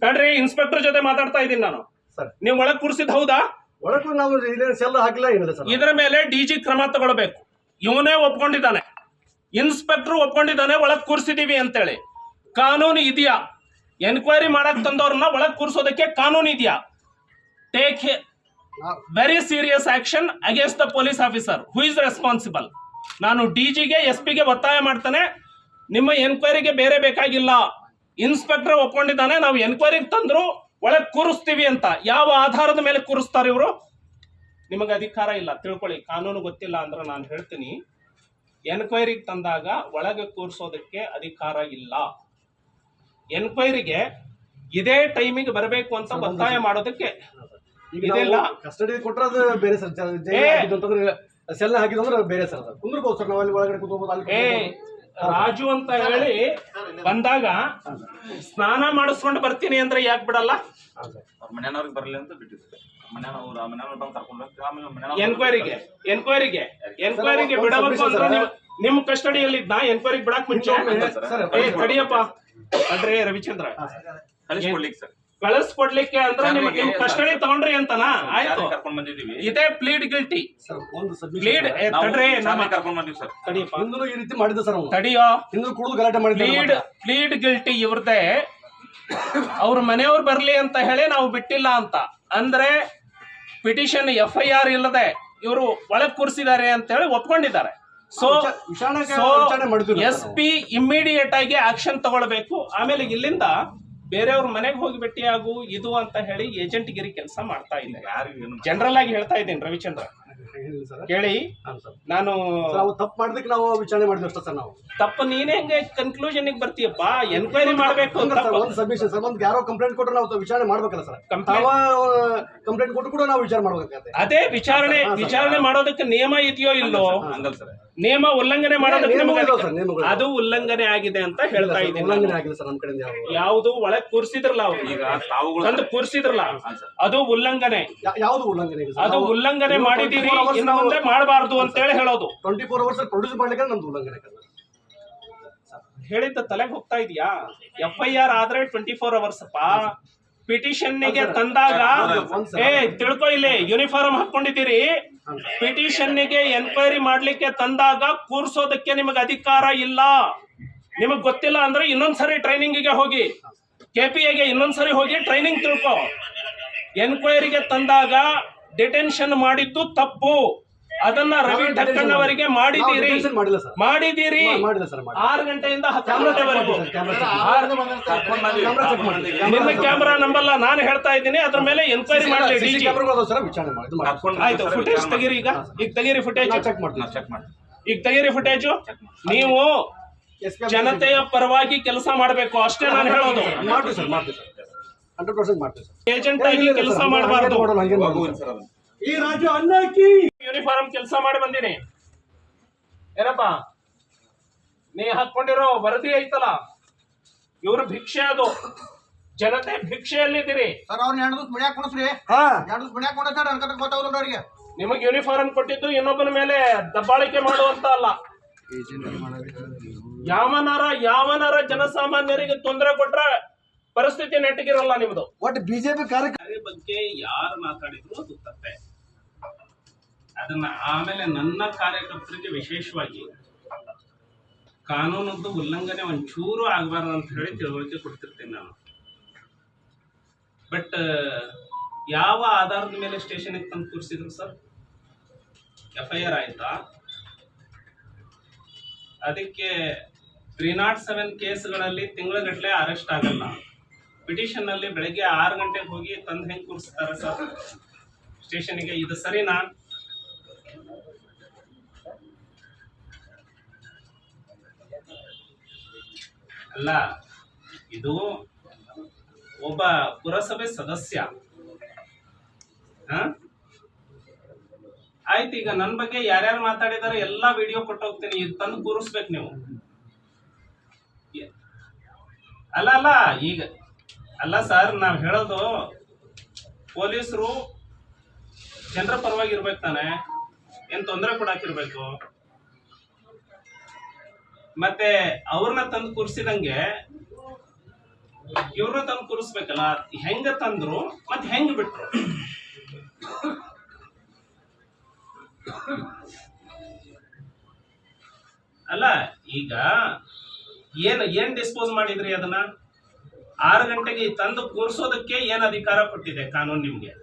ತಡ್ರಿ ಇನ್ಸ್ಪೆಕ್ಟರ್ ಜೊತೆ ಮಾತಾಡ್ತಾ ಇದ್ದೀನಿ ನಾನು. ನೀವು ಒಳಗ್ ಕೂರಿಸಿದ್ ಹೌದಾ? ಒಳಗೂ ನಾವು ಸೆಲ್ ಹಾಕಿಲ್ಲ ಏನಿಲ್ಲ ಸರ್. ಇದರ ಮೇಲೆ ಡಿಜಿ ಕ್ರಮ ತಗೊಳ್ಬೇಕು. ಇವನೇ ಒಪ್ಕೊಂಡಿದ್ದಾನೆ, ಇನ್ಸ್ಪೆಕ್ಟರ್ ಒಪ್ಕೊಂಡಿದ್ದಾನೆ ಒಳಗ್ ಕೂರಿಸಿದೀವಿ ಅಂತೇಳಿ. ಕಾನೂನು ಇದೆಯಾ? ಎನ್ಕ್ವೈರಿ ಮಾಡಕ್ ತಂದವ್ರನ್ನ ಒಳಗ್ ಕೂರಿಸೋದಕ್ಕೆ ಕಾನೂನು ಇದೆಯಾ? Take very serious action against the police officer who is responsible. ನಾನು ಡಿಜಿಗೆ ಎಸ್ಪಿಗೆ ಒತ್ತಾಯ ಮಾಡ್ತಾನೆ, ನಿಮ್ಮ ಎನ್ಕ್ವೈರಿಗೆ ಬೇರೆ ಬೇಕಾಗಿಲ್ಲ. ಇನ್ಸ್ಪೆಕ್ಟರ್ ಒಪ್ಕೊಂಡಿದ್ದಾನೆ, ನಾವು ಎನ್ಕ್ವೈರಿಗೆ ತಂದ್ರು ಒಳಗೆ ಕೂರಿಸ್ತೀವಿ ಅಂತ. ಯಾವ ಆಧಾರದ ಮೇಲೆ ಕೂರಿಸ್ತಾರೆ ಇವರು? ನಿಮಗೆ ಅಧಿಕಾರ ಇಲ್ಲ, ತಿಳ್ಕೊಳ್ಳಿ. ಕಾನೂನು ಗೊತ್ತಿಲ್ಲ ಅಂದ್ರೆ ನಾನು ಹೇಳ್ತೀನಿ, ಎನ್ಕ್ವೈರಿಗೆ ತಂದಾಗ ಒಳಗೆ ಕೂರಿಸೋದಕ್ಕೆ ಅಧಿಕಾರ ಇಲ್ಲ. ಎನ್ಕ್ವೈರಿಗೆ ಇದೇ ಟೈಮಿಗೆ ಬರಬೇಕು ಅಂತ ಒತ್ತಾಯ ಮಾಡೋದಕ್ಕೆ ಇದೆಲ್ಲ. ಕಸ್ಟಡಿ ಕೊಟ್ಟರೆ ಅದು ಬೇರೆ ಸರ್, ಸೆಲ್ ಹಾಕಿದ್ರೆ ಬೇರೆ ಸರ್. ಕುಂದ್ರಬಹುದು ಸರ್, ನಾವು ಅಲ್ಲಿ ಒಳಗಡೆ ಕೂತ್ಕೋಬಹುದು. ರಾಜು ಅಂತ ಹೇಳಿ ಬಂದಾಗ ಸ್ನಾನ ಮಾಡಿಸ್ಕೊಂಡು ಬರ್ತೀನಿ ಅಂದ್ರೆ ಯಾಕೆ ಬಿಡಲ್ಲ? ಮನೆಯವ್ರಿಗೆ ಬರಲಿ ಅಂತ ಬಿಟ್ಟಿದ್ದಾರೆ. ಎನ್ಕ್ವೈರಿಗೆ ಬಿಡಬೇಕು ಅಂದ್ರೆ ನಿಮ್ ಕಸ್ಟಡಿಯಲ್ಲಿದ್ದ ಎನ್ಕ್ವೈರಿಗೆ ಬಿಡಕ್ ಮುಂಚೆ ತಡಿಯಪ್ಪ ಅಲ್ರಿ ರವಿಚಂದ್ರ ಕಳಿಸ್ಕೊಡ್ಲಿಕ್ಕೆ ಅಂದ್ರೆ ನಿಮ್ಗೆ ಕಸ್ಟಡಿ ತಗೊಂಡ್ರಿ ಅಂತನಾ? ಆಯ್ತು, ಇದೇ ಪ್ಲೀಡ್ ಗಿಲ್ಟಿ. ಪ್ಲೀಡ್ ಗಿಲ್ಟಿ ಇವ್ರದೇ. ಅವ್ರ ಮನೆಯವ್ರು ಬರ್ಲಿ ಅಂತ ಹೇಳಿ ನಾವು ಬಿಟ್ಟಿಲ್ಲ ಅಂತ ಅಂದ್ರೆ ಪಿಟಿಷನ್ FIR ಇಲ್ಲದೆ ಇವರು ಒಳಗ್ ಕೂರಿಸಿದ್ದಾರೆ ಅಂತ ಹೇಳಿ ಒಪ್ಕೊಂಡಿದ್ದಾರೆ. ಸೊ SP ಇಮ್ಮಿಡಿಯೇಟ್ ಆಗಿ ಆಕ್ಷನ್ ತಗೊಳ್ಬೇಕು. ಆಮೇಲೆ ಇಲ್ಲಿಂದ ಬೇರೆಯವ್ರ ಮನೆಗೆ ಹೋಗಿ ಭೇಟಿಯಾಗು ಇದು ಅಂತ ಹೇಳಿ ಏಜೆಂಟ್ ಗಿರಿ ಕೆಲಸ ಮಾಡ್ತಾ ಇಲ್ಲ. ಜನರಲ್ ಆಗಿ ಹೇಳ್ತಾ ಇದ್ದೀನಿ ರವಿಚಂದ್ರ, ಕೇಳಿ. ನಾನು ತಪ್ಪು ಮಾಡಿದಕ್ಕೆ ನಾವು ವಿಚಾರಣೆ ಮಾಡಿದ್ವಿ ಸರ್. ನಾವು ತಪ್ಪು ನೀನೇ ಹೆಂಗೆ ಕನ್ಕ್ಲೂಷನ್ ಮಾಡ್ತೀಯಪ್ಪ? ಎನ್ಕ್ವೈರಿ ಮಾಡ್ಬೇಕು. ಸಬ್ಮಿಷನ್ ಸರ್, ಯಾರೋ ಕಂಪ್ಲೇಂಟ್ ಕೊಟ್ಟರೆ ನಾವು ವಿಚಾರಣೆ ಮಾಡ್ಬೇಕಲ್ಲ ಸರ್. ಕಂಪ್ಲೇಂಟ್ ಕೊಟ್ಟು ಕೂಡ ನಾವು ವಿಚಾರ ಮಾಡ್ಬೇಕಾಗುತ್ತೆ. ಅದೇ ವಿಚಾರಣೆ ಮಾಡೋದಕ್ಕೆ ನಿಯಮ ಇದೆಯೋ ಇಲ್ಲೋ? ನಿಯಮ ಉಲ್ಲಂಘನೆ ಮಾಡೋದಕ್ಕೆ ಅದು ಉಲ್ಲಂಘನೆ ಆಗಿದೆ ಅಂತ ಹೇಳ್ತಾ ಇದ್ದೀನಿ. ಯಾವುದು ಒಳಗ್ ಕೂರಿಸಿದ್ರಲ್ಲ ಅವ್ರು ತಂದು ಕೂರಿಸಿದ್ರಲ್ಲ, ಅದು ಉಲ್ಲಂಘನೆ. ಯಾವುದು ಉಲ್ಲಂಘನೆ? ಅದು ಉಲ್ಲಂಘನೆ ಮಾಡಿದೀರಿ, ಇನ್ನು ಮುಂದೆ ಮಾಡಬಾರ್ದು ಅಂತ ಹೇಳಿ ಹೇಳೋದು. 24 hours ಪ್ರೊಡ್ಯೂಸ್ ಮಾಡ್ಲಿಕ್ಕೆ ನಮ್ದು ಉಲ್ಲಂಘನೆ ಹೇಳಿದ್ದ ತಲೆಗೆ ಹೋಗ್ತಾ ಇದೆಯಾ? FIR ಆದ್ರೆ 24 hours ಅಪ್ಪ. ಪಿಟಿಷನ್ನಿಗೆ ತಂದಾಗ ತಿಳ್ಕೊ, ಇಲ್ಲಿ ಯೂನಿಫಾರ್ಮ್ ಹಾಕೊಂಡಿದ್ದೀರಿ. ಪಿಟಿಷನ್ನಿಗೆ ಎನ್ಕ್ವೈರಿ ಮಾಡ್ಲಿಕ್ಕೆ ತಂದಾಗ ಕೂರ್ಸೋದಕ್ಕೆ ನಿಮಗೆ ಅಧಿಕಾರ ಇಲ್ಲ. ನಿಮಗ್ ಗೊತ್ತಿಲ್ಲ ಅಂದ್ರೆ ಇನ್ನೊಂದ್ಸರಿ ಟ್ರೈನಿಂಗಿಗೆ ಹೋಗಿ, KPAಗೆ ಇನ್ನೊಂದ್ಸರಿ ಹೋಗಿ ಟ್ರೈನಿಂಗ್ ತಿಳ್ಕೊ. ಎನ್ಕ್ವೈರಿಗೆ ತಂದಾಗ ಡಿಟೆನ್ಷನ್ ಮಾಡಿದ್ದು ತಪ್ಪು. ಅದನ್ನ ರವಿ ಠಕ್ಕಣ್ಣವರಿಗೆ ಮಾಡಿದ್ದೀರಿ. 6 ಗಂಟೆಯಿಂದ 10 ಗಂಟೆವರೆಗೂ ನಿನ್ನ ಕ್ಯಾಮ್ರಾ ನಂಬಲ್ಲ, ನಾನು ಹೇಳ್ತಾ ಇದ್ದೀನಿ. ಅದ್ರ ಮೇಲೆ ಎನ್ಕ್ವೈರಿ ಮಾಡಲಿ. ಆಯ್ತು, ಫುಟೇಜ್ ತೆಗೀರಿ. ಈಗ ತೆಗೀರಿ ಫುಟೇಜ್. ಈಗ ತೆಗೀರಿ ಫುಟೇಜು. ನೀವು ಜನತೆಯ ಪರವಾಗಿ ಕೆಲಸ ಮಾಡಬೇಕು ಅಷ್ಟೇ ನಾನು ಹೇಳೋದು. ಏಜೆಂಟ್ ಆಗಿ ಕೆಲಸ ಮಾಡಬಾರ್ದು. ಈ ರಾಜ್ಯ ಅನ್ನಕ್ಕೆ ಯೂನಿಫಾರ್ಮ್ ಕೆಲಸ ಮಾಡಿ ಬಂದಿನಿ. ಏನಪ್ಪ ನೀ ಹಾಕೊಂಡಿರೋ ವರದಿ ಐತಲ್ಲ, ಇವ್ರ ಭಿಕ್ಷೆ. ಅದು ಜನತೆ ಭಿಕ್ಷೆಯಲ್ಲಿದ್ದೀರಿ. ನಿಮಗೆ ಯೂನಿಫಾರ್ಮ್ ಕೊಟ್ಟಿದ್ದು ಇನ್ನೊಬ್ಬನ ಮೇಲೆ ದಬ್ಬಾಳಿಕೆ ಮಾಡುವಂತ ಅಲ್ಲ. ಯಾವನಾರ ಜನಸಾಮಾನ್ಯರಿಗೆ ತೊಂದರೆ ಕೊಟ್ರೆ ಪರಿಸ್ಥಿತಿ ನೆಟ್ಟಗಿರಲ್ಲ ನಿಮ್ದು. ಒಟ್ಟು ಬಿಜೆಪಿ ಕಾರ್ಯ ಬಗ್ಗೆ ಯಾರು ಮಾತಾಡಿದ್ರು ಅದು ತಪ್ಪೆ. ಅದನ್ನ ಆಮೇಲೆ ನನ್ನ ಕಾರ್ಯಕರ್ತರಿಗೆ ವಿಶೇಷವಾಗಿ ಕಾನೂನದ್ದು ಉಲ್ಲಂಘನೆ ಒಂಚೂರು ಆಗಬಾರ್ದು ಅಂತ ಹೇಳಿ ತಿಳುವಳಿಕೆ ಕೊಡ್ತಿರ್ತೀನಿ ನಾನು. ಬಟ್ ಯಾವ ಆಧಾರದ ಮೇಲೆ ಸ್ಟೇಷನ್ಗೆ ತಂದು ಕೂರಿಸಿದ್ರು ಸರ್? FIR ಆಯ್ತಾ? ಅದಕ್ಕೆ 307 ಕೇಸ್ಗಳಲ್ಲಿ ತಿಂಗಳಗಟ್ಟಲೆ ಅರೆಸ್ಟ್ ಆಗಲ್ಲ. ಪಿಟಿಷನ್ ಅಲ್ಲಿ ಬೆಳಗ್ಗೆ 6 ಗಂಟೆಗೆ ಹೋಗಿ ತಂದು ಹೆಂಗೆ ಕೂರಿಸ್ತಾರೆ ಸರ್ ಸ್ಟೇಷನ್ಗೆ? ಇದು ಸರಿನಾ? ಅಲ್ಲ, ಇದು ಒಬ್ಬ ಪುರಸಭೆ ಸದಸ್ಯ. ಆಯ್ತು, ಈಗ ನನ್ನ ಬಗ್ಗೆ ಯಾರ್ಯಾರು ಮಾತಾಡಿದಾರೆ ಎಲ್ಲಾ ವಿಡಿಯೋ ಕೊಟ್ಟು ಹೋಗ್ತೀನಿ. ಇದು ತಂದು ಕೂರಿಸ್ಬೇಕು ನೀವು. ಅಲ್ಲ ಈಗ ಅಲ್ಲ ಸರ್, ನಾವ್ ಹೇಳೋದು ಪೊಲೀಸರು ಜನರ ಪರವಾಗಿ ಇರ್ಬೇಕು ತಾನೆ, ಏನ್ ತೊಂದರೆ ಕೊಡಾಕಿರ್ಬೇಕು. ಮತ್ತೆ ಅವ್ರನ್ನ ತಂದು ಕೂರಿಸಿದಂಗೆ ಇವ್ರನ್ನ ತಂದು ಕೂರಿಸ್ಬೇಕಲ್ಲ, ಹೆಂಗ ತಂದ್ರು ಮತ್ತೆ ಹೆಂಗ್ ಬಿಟ್ರು? ಅಲ್ಲ ಈಗ ಏನ್ ಡಿಸ್ಪೋಸ್ ಮಾಡಿದ್ರಿ ಅದನ್ನ? 6 ಗಂಟೆಗೆ ತಂದು ಕೂರಿಸೋದಕ್ಕೆ ಏನ್ ಅಧಿಕಾರ ಕೊಟ್ಟಿದೆ ಕಾನೂನು ನಿಮ್ಗೆ?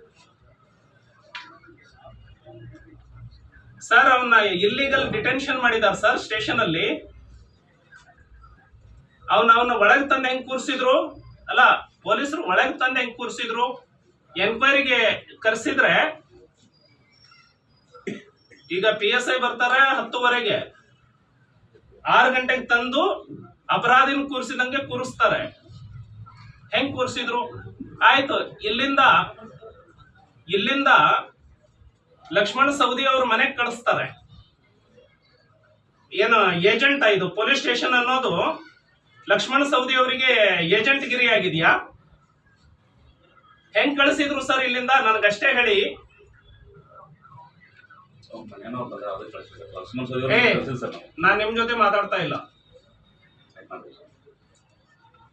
ಸರ್ ಅವನ್ನ ಇಲ್ಲಿಗಲ್ ಡಿಟೆನ್ಷನ್ ಮಾಡಿದಾರ ಸರ್ ಸ್ಟೇಷನ್ ಅಲ್ಲಿ. ಅವನ್ನ ಒಳಗೆ ತಂದು ಹೆಂಗ್ ಕೂರಿಸಿದ್ರು? ಅಲ್ಲ, ಪೊಲೀಸರು ಒಳಗೆ ತಂದು ಹೆಂಗ್ ಕೂರಿಸಿದ್ರು? ಎನ್ಕ್ವೈರಿಗೆ ಕರೆಸಿದ್ರೆ ಈಗ PSI ಬರ್ತಾರೆ 10:00ವರೆಗೆ, 6 ಗಂಟೆಗೆ ತಂದು ಅಪರಾಧಿನ ಕೂರಿಸಿದಂಗೆ ಕೂರಿಸ್ತಾರೆ. ಹೆಂಗ್ ಕೂರಿಸಿದ್ರು? ಆಯ್ತು, ಇಲ್ಲಿಂದ ಲಕ್ಷ್ಮಣ ಸವದಿ ಅವ್ರ ಮನೆಗೆ ಕಳಿಸ್ತಾರೆ. ಏನು ಏಜೆಂಟ್ ಇದು ಪೊಲೀಸ್ ಸ್ಟೇಷನ್ ಅನ್ನೋದು ಲಕ್ಷ್ಮಣ ಸವದಿ ಅವರಿಗೆ ಏಜೆಂಟ್ ಗಿರಿ ಆಗಿದ್ಯಾ? ಹೆಂಗ್ ಕಳಿಸಿದ್ರು ಸರ್ ಇಲ್ಲಿಂದ? ನನಗಷ್ಟೇ ಹೇಳಿ. ನಾನ್ ನಿಮ್ ಜೊತೆ ಮಾತಾಡ್ತಾ ಇಲ್ಲ.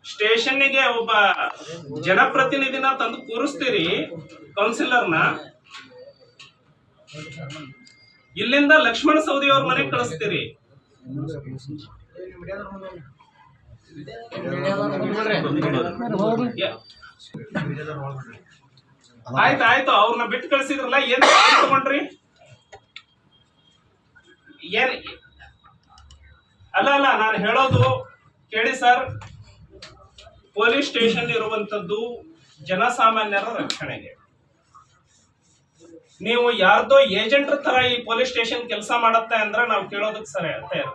ಸ್ಟೇಷನ್ನಿಗೆ ಒಬ್ಬ ಜನಪ್ರತಿನಿಧಿನ ತಂದು ಕೂರಿಸ್ತೀರಿ, ಕೌನ್ಸಿಲರ್ನ. ಇಲ್ಲಿಂದ ಲಕ್ಷ್ಮಣ ಸವದಿ ಅವ್ರ ಮನೆಗೆ ಕಳಿಸ್ತೀರಿ. ಆಯ್ತು, ಅವ್ರನ್ನ ಬಿಟ್ಟು ಕಳಿಸಿದ್ರಲ್ಲ, ಏನ್ ತಗೊಂಡ್ರಿ? ಏನ್ ಅಲ್ಲ, ನಾನು ಹೇಳೋದು ಕೇಳಿ ಸರ್. ಪೊಲೀಸ್ ಸ್ಟೇಷನ್ ಇರುವಂತದ್ದು ಜನಸಾಮಾನ್ಯರ ರಕ್ಷಣೆಗೆ. ನೀವು ಯಾರ್ದೋ ಏಜೆಂಟ್ರ ತರ ಈ ಪೊಲೀಸ್ ಸ್ಟೇಷನ್ ಕೆಲಸ ಮಾಡತ್ತೆ ಅಂದ್ರೆ ನಾವು ಕೇಳೋದಕ್ಕೆ ಸರಿ ಅರ್ಥ ಇಲ್ಲ.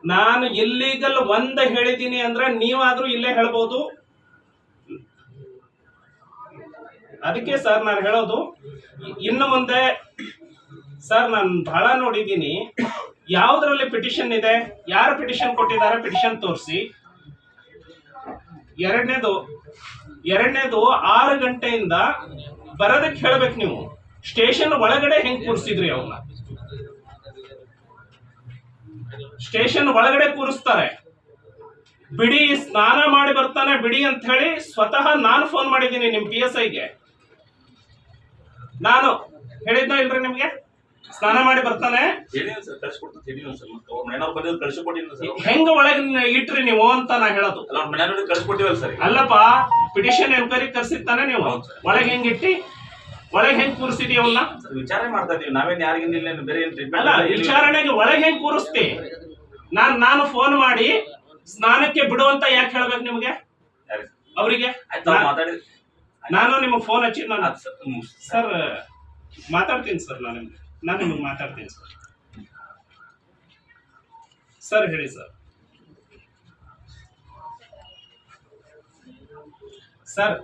ನಾನು ಇಲ್ಲಿಗಲ್ ಹೇಳಿದ್ದೀನಿ ಅಂದ್ರೆ ನೀವಾದ್ರೂ ಇಲ್ಲೇ ಹೇಳ್ಬೋದು. ಅದಕ್ಕೆ ಸರ್ ನಾನು ಹೇಳೋದು, ಇನ್ನು ಮುಂದೆ ಸರ್ ನಾನು ಬಹಳ ನೋಡಿದ್ದೀನಿ, ಯಾವ್ದ್ರಲ್ಲಿ ಪಿಟಿಷನ್ ಇದೆ, ಯಾರು ಪಿಟಿಷನ್ ಕೊಟ್ಟಿದ್ದಾರೆ ಪಿಟಿಷನ್ ತೋರಿಸಿ. ಎರಡನೇದು 6 ಗಂಟೆಯಿಂದ ಬರೋದಕ್ಕೆ ಹೇಳ್ಬೇಕು ನೀವು. ಸ್ಟೇಷನ್ ಒಳಗಡೆ ಹೆಂಗ್ ಕೂರಿಸಿದ್ರಿ ಅವ್ನ? ಸ್ಟೇಷನ್ ಒಳಗಡೆ ಕೂರಿಸ್ತಾರೆ. ಬಿಡಿ, ಸ್ನಾನ ಮಾಡಿ ಬರ್ತಾನೆ ಬಿಡಿ ಅಂತ ಹೇಳಿ ಸ್ವತಃ ನಾನು ಫೋನ್ ಮಾಡಿದ್ದೀನಿ ನಿಮ್ PSIಗೆ. ನಾನು ಹೇಳಿದ್ನ ಇಲ್ರಿ ನಿಮ್ಗೆ? ಸ್ನಾನ ಮಾಡಿ ಬರ್ತಾನೆ, ಹೆಂಗ ಒಳಗೆ ಇಟ್ರಿ ನೀವು ಅಂತ ನಾ ಹೇಳೋದು. ಅಲ್ಲಪ್ಪ, ಪಿಟಿಷನ್ ಎನ್ಕ್ವೈರಿ ಕರ್ಸಿರ್ತಾನೆ, ನೀವು ಒಳಗೆ ಹೆಂಗ್ ಇಟ್ಟಿ, ಒಳಗೆ ಹೆಂಗ್ ಕೂರಿಸಿದಿ ಅವನ್ನ? ವಿಚಾರಣೆ ಮಾಡ್ತಾ ಇದೀವಿ ನಾವೇನ್ ಯಾರಿಗಿಂದ ಬೇರೆ ಅಲ್ಲ, ವಿಚಾರಣೆಗೆ ಒಳಗೆ ಹೆಂಗ್ ಕೂರಿಸ್ತಿ? ನಾನು ಫೋನ್ ಮಾಡಿ ಸ್ನಾನಕ್ಕೆ ಬಿಡು ಅಂತ ಯಾಕೆ ಹೇಳ್ಬೇಕು ನಿಮ್ಗೆ? ಅವರಿಗೆ ನಾನು ನಿಮಗೆ ಫೋನ್ ಹಚ್ಚಿ ಸರ್ ಮಾತಾಡ್ತೀನಿ ಸರ್. ನಾನು ನಿಮಗೆ ಮಾತಾಡ್ತೀನಿ ಸರ್. ಹೇಳಿ ಸರ್. ಸರ್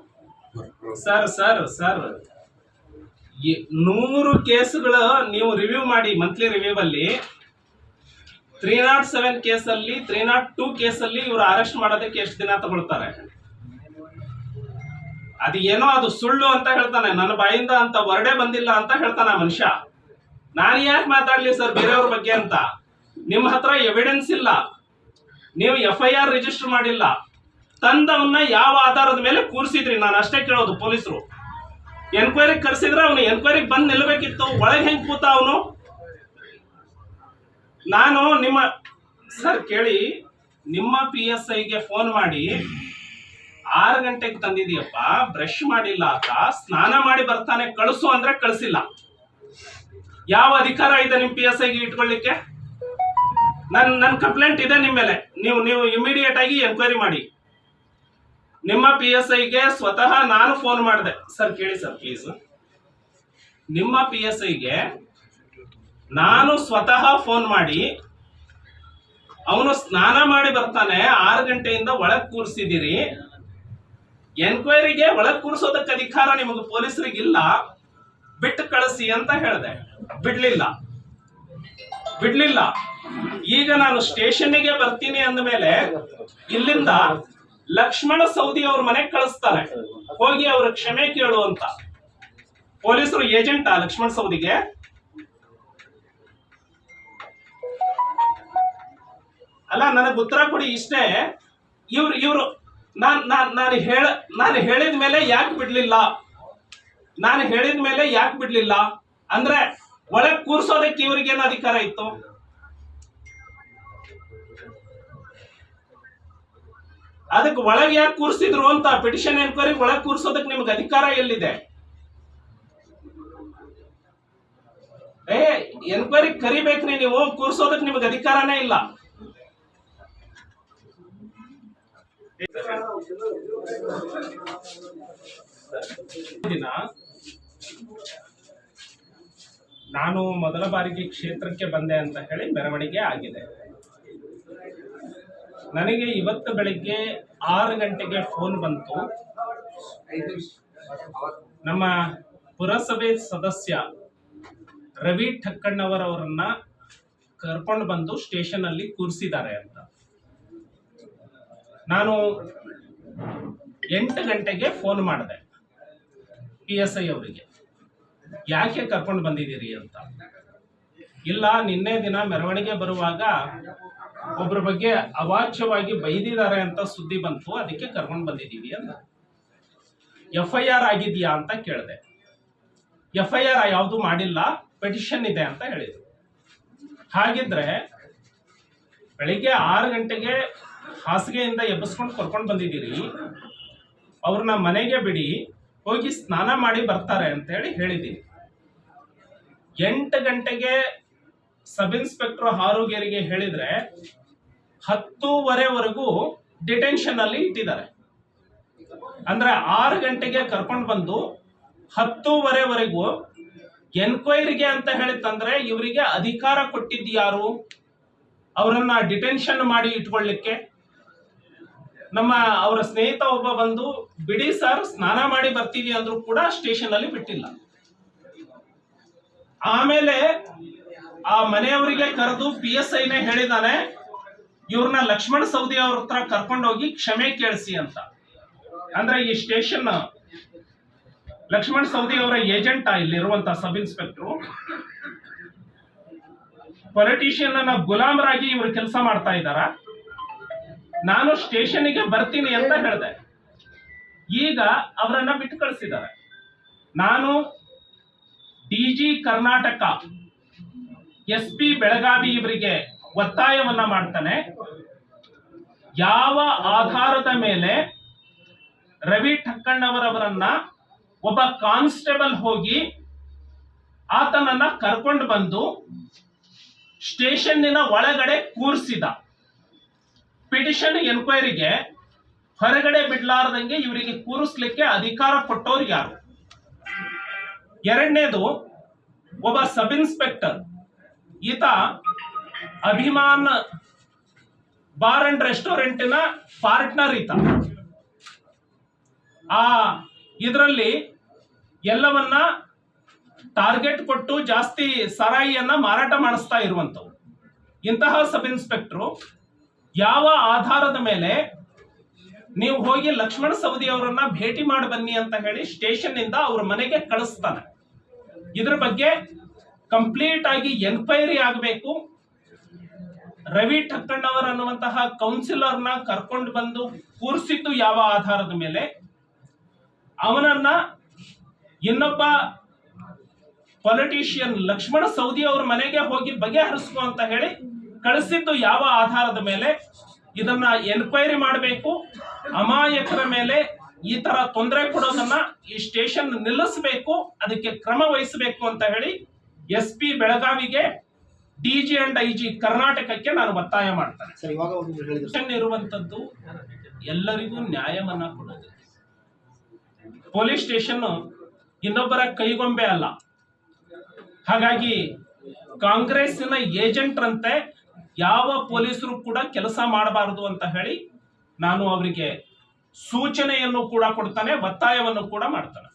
100 ಕೇಸ್ಗಳು ನೀವು ರಿವ್ಯೂ ಮಾಡಿ, ಮಂತ್ಲಿ ರಿವ್ಯೂ ಅಲ್ಲಿ 307 ಕೇಸಲ್ಲಿ 302 ಕೇಸಲ್ಲಿ ಇವರು ಅರೆಸ್ಟ್ ಮಾಡೋದಕ್ಕೆ ಎಷ್ಟು ದಿನ ತಗೊಳ್ತಾರೆ? ಅದು ಏನೋ ಅದು ಸುಳ್ಳು ಅಂತ ಹೇಳ್ತಾನೆ, ನನ್ನ ಬಾಯಿಂದ ಅಂತ ವರ್ಡೇ ಬಂದಿಲ್ಲ ಅಂತ ಹೇಳ್ತಾನೆ ಆ ಮನುಷ್ಯ. ನಾನು ಯಾಕೆ ಮಾತಾಡ್ಲಿ ಸರ್ ಬೇರೆಯವ್ರ ಬಗ್ಗೆ ಅಂತ? ನಿಮ್ಮ ಹತ್ರ ಎವಿಡೆನ್ಸ್ ಇಲ್ಲ, ನೀವು FIR ರಿಜಿಸ್ಟರ್ ಮಾಡಿಲ್ಲ, ತಂದವನ್ನ ಯಾವ ಆಧಾರದ ಮೇಲೆ ಕೂರಿಸಿದ್ರಿ? ನಾನು ಅಷ್ಟೇ ಕೇಳೋದು. ಪೊಲೀಸರು ಎನ್ಕ್ವೈರಿ ಕರೆಸಿದ್ರೆ ಅವನು ಎನ್ಕ್ವೈರಿಗೆ ಬಂದು ನಿಲ್ಬೇಕಿತ್ತು, ಒಳಗೆ ಹೆಂಗ್ ಕೂತ ಅವನು? ನಾನು ನಿಮ್ಮ ಸರ್ ಕೇಳಿ, ನಿಮ್ಮ PSIಗೆ ಫೋನ್ ಮಾಡಿ 6 ಗಂಟೆಗೆ ತಂದಿದೀಯಪ್ಪ, ಬ್ರಷ್ ಮಾಡಿಲ್ಲ ಆತ, ಸ್ನಾನ ಮಾಡಿ ಬರ್ತಾನೆ, ಕಳಿಸು ಅಂದ್ರೆ ಕಳಿಸಿಲ್ಲ. ಯಾವ ಅಧಿಕಾರ ಇದೆ ನಿಮ್ PSIಗೆ ಇಟ್ಕೊಳ್ಳಿಕ್ಕೆ? ನನ್ನ ಕಂಪ್ಲೇಂಟ್ ಇದೆ ನಿಮ್ಮ ಮೇಲೆ. ನೀವು ಇಮಿಡಿಯೇಟ್ ಆಗಿ ಎನ್ಕ್ವೈರಿ ಮಾಡಿ. ನಿಮ್ಮ PSIಗೆ ಸ್ವತಃ ನಾನು ಫೋನ್ ಮಾಡಿದೆ ಸರ್. ಕೇಳಿ ಸರ್ ಪ್ಲೀಸ್. ನಿಮ್ಮ PSIಗೆ ನಾನು ಸ್ವತಃ ಫೋನ್ ಮಾಡಿ, ಅವನು ಸ್ನಾನ ಮಾಡಿ ಬರ್ತಾನೆ, 6 ಗಂಟೆಯಿಂದ ಒಳಗ್ ಕೂರಿಸಿದಿರಿ, ಎನ್ಕ್ವೈರಿಗೆ ಒಳಗ್ ಕೂರಿಸೋದಕ್ಕೆ ಅಧಿಕಾರ ನಿಮಗೆ ಪೊಲೀಸರಿಗಿಲ್ಲ, ಬಿಟ್ಟು ಕಳಿಸಿ ಅಂತ ಹೇಳಿದೆ. ಬಿಡ್ಲಿಲ್ಲ. ಈಗ ನಾನು ಸ್ಟೇಷನ್ಗೆ ಬರ್ತೀನಿ ಅಂದ ಮೇಲೆ ಇಲ್ಲಿಂದ ಲಕ್ಷ್ಮಣ ಸವದಿ ಅವ್ರ ಮನೆಗೆ ಕಳಿಸ್ತಾರೆ, ಹೋಗಿ ಅವ್ರ ಕ್ಷಮೆ ಕೇಳು ಅಂತ. ಪೊಲೀಸರು ಏಜೆಂಟಾ ಲಕ್ಷ್ಮಣ ಸವದಿಗೆ? ಅಲ್ಲ, ನನಗೆ ಉತ್ತರ ಕೊಡಿ ಇಷ್ಟೇ. ಇವ್ರು ನಾನು ಹೇಳಿದ ಮೇಲೆ ಯಾಕೆ ಬಿಡ್ಲಿಲ್ಲ, ನಾನು ಹೇಳಿದ ಮೇಲೆ ಯಾಕೆ ಬಿಡ್ಲಿಲ್ಲ ಅಂದ್ರೆ ಒಳಗ್ ಕೂರ್ಸೋದಕ್ಕೆ ಇವ್ರಿಗೇನು ಅಧಿಕಾರ ಇತ್ತು? ಅದಕ್ಕೆ ಒಳಗೆ ಯಾಕೆ ಕೂರ್ಸಿದ್ರು ಅಂತ ಪಿಟಿಷನ್ ಎನ್ಕ್ವೈರಿ ಒಳಗೆ ಕೂರ್ಸೋದಕ್ಕೆ ನಿಮ್ಗೆ ಅಧಿಕಾರ ಎಲ್ಲಿದೆ? ಎನ್ಕ್ವೈರಿ ಕರಿಬೇಕ್ರಿ ನೀವು, ಕೂರ್ಸೋದಕ್ಕೆ ನಿಮ್ಗೆ ಅಧಿಕಾರನೇ ಇಲ್ಲ. ದಿನ ನಾನು ಮೊದಲ ಬಾರಿಗೆ ಕ್ಷೇತ್ರಕ್ಕೆ ಬಂದೆ ಅಂತ ಹೇಳಿ ಮೆರವಣಿಗೆ ಆಗಿದೆ. ನನಗೆ ಇವತ್ತು ಬೆಳಿಗ್ಗೆ 6 ಗಂಟೆಗೆ ಫೋನ್ ಬಂತು. ನಮ್ಮ ಪುರಸಭೆ ಸದಸ್ಯ ರವಿ ಠಕ್ಕಣ್ಣವರವರನ್ನ ಕರ್ಕೊಂಡು ಬಂದು ಸ್ಟೇಷನ್ ಅಲ್ಲಿ ಕೂರಿಸಿದ್ದಾರೆ ಅಂತ. ನಾನು 8 ಗಂಟೆಗೆ ಫೋನ್ ಮಾಡಿದೆ PSI ಅವರಿಗೆ, ಯಾಕೆ ಕರ್ಕೊಂಡು ಬಂದಿದ್ದೀರಿ ಅಂತ. ಇಲ್ಲ, ನಿನ್ನೆ ದಿನ ಮೆರವಣಿಗೆ ಬರುವಾಗ ಒಬ್ಬರ ಬಗ್ಗೆ ಅವಾಚ್ಯವಾಗಿ ಬೈದಿದ್ದಾರೆ ಅಂತ ಸುದ್ದಿ ಬಂತು, ಅದಕ್ಕೆ ಕರ್ಕೊಂಡು ಬಂದಿದ್ದೀವಿ ಅಂತ. FIR ಆಗಿದೆಯಾ ಅಂತ ಕೇಳಿದೆ. FIR ಯಾವುದು ಮಾಡಿಲ್ಲ, ಪೆಟಿಷನ್ ಇದೆ ಅಂತ ಹೇಳಿದ್ರು. ಹಾಗಿದ್ರೆ ಬೆಳಿಗ್ಗೆ 6 ಗಂಟೆಗೆ ಹಾಸಿಗೆಯಿಂದ ಎಬ್ಬಿಸ್ಕೊಂಡು ಕರ್ಕೊಂಡು ಬಂದಿದ್ದೀರಿ, ಅವ್ರನ್ನ ಮನೆಗೆ ಬಿಡಿ, ಹೋಗಿ ಸ್ನಾನ ಮಾಡಿ ಬರ್ತಾರೆ ಅಂತ ಹೇಳಿದ್ದೀನಿ. 8 ಗಂಟೆಗೆ ಸಬ್ ಇನ್ಸ್ಪೆಕ್ಟರ್ ಹಾರುಗೇರಿಗೆ ಹೇಳಿದ್ರೆ 10:15ವರೆಗೂ ಡಿಟೆನ್ಷನ್ ಅಲ್ಲಿ ಇಟ್ಟಿದ್ದಾರೆ. ಅಂದ್ರೆ 6 ಗಂಟೆಗೆ ಕರ್ಕೊಂಡು ಬಂದು 10:15ವರೆಗೂ ಎನ್ಕ್ವೈರಿಗೆ ಅಂತ ಹೇಳಿತ್ತಂದ್ರೆ ಇವರಿಗೆ ಅಧಿಕಾರ ಕೊಟ್ಟಿದ್ದು ಯಾರು? ಅವರನ್ನ ಡಿಟೆನ್ಷನ್ ಮಾಡಿ ಇಟ್ಕೊಳ್ಳಿಕ್ಕೆ. ಅವರ ಸ್ನೇಹಿತ ಒಬ್ಬ ಬಂದು ಬಿಡಿ ಸರ್ ಸ್ನಾನ ಮಾಡಿ ಬರ್ತೀವಿ ಅಂದ್ರೂ ಕೂಡ ಸ್ಟೇಷನ್ ಅಲ್ಲಿ ಬಿಟ್ಟಿಲ್ಲ. ಆಮೇಲೆ ಆ ಮನೆಯವರಿಗೆ ಕರೆದು PSIನೇ ಹೇಳಿದಾನೆ, ಇವ್ರನ್ನ ಲಕ್ಷ್ಮಣ ಸವದಿ ಅವ್ರ ಹತ್ರ ಕರ್ಕೊಂಡೋಗಿ ಕ್ಷಮೆ ಕೇಳಿಸಿ ಅಂತ. ಅಂದ್ರೆ ಈ ಸ್ಟೇಷನ್ ಲಕ್ಷ್ಮಣ ಸವದಿ ಅವರ ಏಜೆಂಟ್ ಇಲ್ಲಿರುವಂತ ಸಬ್ ಇನ್ಸ್ಪೆಕ್ಟರ್. ಪೊಲಿಟಿಷಿಯನ್ ಅನ್ನ ಗುಲಾಮರಾಗಿ ಇವರು ಕೆಲಸ ಮಾಡ್ತಾ ಇದ್ದಾರ. ನಾನು ಸ್ಟೇಷನ್ಗೆ ಬರ್ತೀನಿ ಅಂತ ಹೇಳಿದೆ. ಈಗ ಅವರನ್ನ ಬಿಟ್ಟು ಕಳಿಸಿದ್ದಾರೆ. ನಾನು DG ಕರ್ನಾಟಕ SP ಬೆಳಗಾವಿ ಇವರಿಗೆ ಒತ್ತಾಯವನ್ನ ಮಾಡ್ತಾನೆ, ಯಾವ ಆಧಾರದ ಮೇಲೆ ರವಿ ಠಕ್ಕಣ್ಣವರವರನ್ನ ಒಬ್ಬ ಕಾನ್ಸ್ಟೇಬಲ್ ಹೋಗಿ ಆತನನ್ನ ಕರ್ಕೊಂಡು ಬಂದು ಸ್ಟೇಷನ್ನಿನ ಒಳಗಡೆ ಕೂರಿಸಿದ? ಪಿಟಿಷನ್ ಎನ್ಕ್ವೈರಿಗೆ ಹೊರಗಡೆ ಬಿಡ್ಲಾರ್ದಂಗೆ ಇವರಿಗೆ ಕೂರಿಸ್ಲಿಕ್ಕೆ ಅಧಿಕಾರ ಕೊಟ್ಟವ್ರು ಯಾರು? ಎರಡನೇದು, ಒಬ್ಬ ಸಬ್ ಇನ್ಸ್ಪೆಕ್ಟರ್, ಈತ ಅಭಿಮಾನ್ ಬಾರ್ ಅಂಡ್ ರೆಸ್ಟೋರೆಂಟಿನ ಪಾರ್ಟ್ನರ್ ಈತ. ಇದರಲ್ಲಿ ಎಲ್ಲವನ್ನ ಟಾರ್ಗೆಟ್ ಕೊಟ್ಟು ಜಾಸ್ತಿ ಸರಾಯಿಯನ್ನ ಮಾರಾಟ ಮಾಡಿಸ್ತಾ ಇರುವಂತವ್ರು. ಇಂತಹ ಸಬ್ ಇನ್ಸ್ಪೆಕ್ಟರ್ ಯಾವ ಆಧಾರದ ಮೇಲೆ ನೀವು ಹೋಗಿ ಲಕ್ಷ್ಮಣ ಸವದಿ ಅವರನ್ನ ಭೇಟಿ ಮಾಡಿ ಬನ್ನಿ ಅಂತ ಹೇಳಿ ಸ್ಟೇಷನ್ ಇಂದ ಅವ್ರ ಮನೆಗೆ ಕಳಿಸ್ತಾನೆ? ಇದ್ರ ಬಗ್ಗೆ ಕಂಪ್ಲೀಟ್ ಆಗಿ ಎನ್ಕ್ವೈರಿ ಆಗಬೇಕು. ರವಿ ಠಕ್ಕಣ್ಣವರ್ ಅನ್ನುವಂತಹ ಕೌನ್ಸಿಲರ್ನ ಕರ್ಕೊಂಡು ಬಂದು ಕೂರಿಸಿದ್ದು ಯಾವ ಆಧಾರದ ಮೇಲೆ, ಅವನನ್ನ ಇನ್ನೊಬ್ಬ ಪೊಲಿಟಿಷಿಯನ್ ಲಕ್ಷ್ಮಣ ಸವದಿ ಅವ್ರ ಮನೆಗೆ ಹೋಗಿ ಬಗೆಹರಿಸ್ಕೊ ಅಂತ ಹೇಳಿ ಕಳಿಸಿದ್ದು ಯಾವ ಆಧಾರದ ಮೇಲೆ, ಇದನ್ನ ಎನ್ಕ್ವೈರಿ ಮಾಡಬೇಕು. ಅಮಾಯಕರ ಮೇಲೆ ಈ ತರ ತೊಂದರೆ ಕೊಡೋದನ್ನ ಈ ಸ್ಟೇಷನ್ ನಿಲ್ಲಿಸಬೇಕು, ಅದಕ್ಕೆ ಕ್ರಮ ವಹಿಸಬೇಕು ಅಂತ ಹೇಳಿ SP ಬೆಳಗಾವಿಗೆ, DG ಅಂಡ್ IG ಕರ್ನಾಟಕಕ್ಕೆ ನಾನು ಒತ್ತಾಯ ಮಾಡ್ತೇನೆ. ಇರುವಂತದ್ದು ಎಲ್ಲರಿಗೂ ನ್ಯಾಯವನ್ನ ಕೊಡೋದು. ಪೊಲೀಸ್ ಸ್ಟೇಷನ್ ಇನ್ನೊಬ್ಬರ ಕೈಗೊಂಬೆ ಅಲ್ಲ. ಹಾಗಾಗಿ ಕಾಂಗ್ರೆಸ್ಸಿನ ಏಜೆಂಟ್ರಂತೆ ಯಾವ ಪೊಲೀಸರು ಕೂಡ ಕೆಲಸ ಮಾಡಬಾರದು ಅಂತ ಹೇಳಿ ನಾನು ಅವರಿಗೆ ಸೂಚನೆಯನ್ನು ಕೂಡ ಕೊಡ್ತಾನೆ, ಒತ್ತಾಯವನ್ನು ಕೂಡ ಮಾಡ್ತಾನೆ.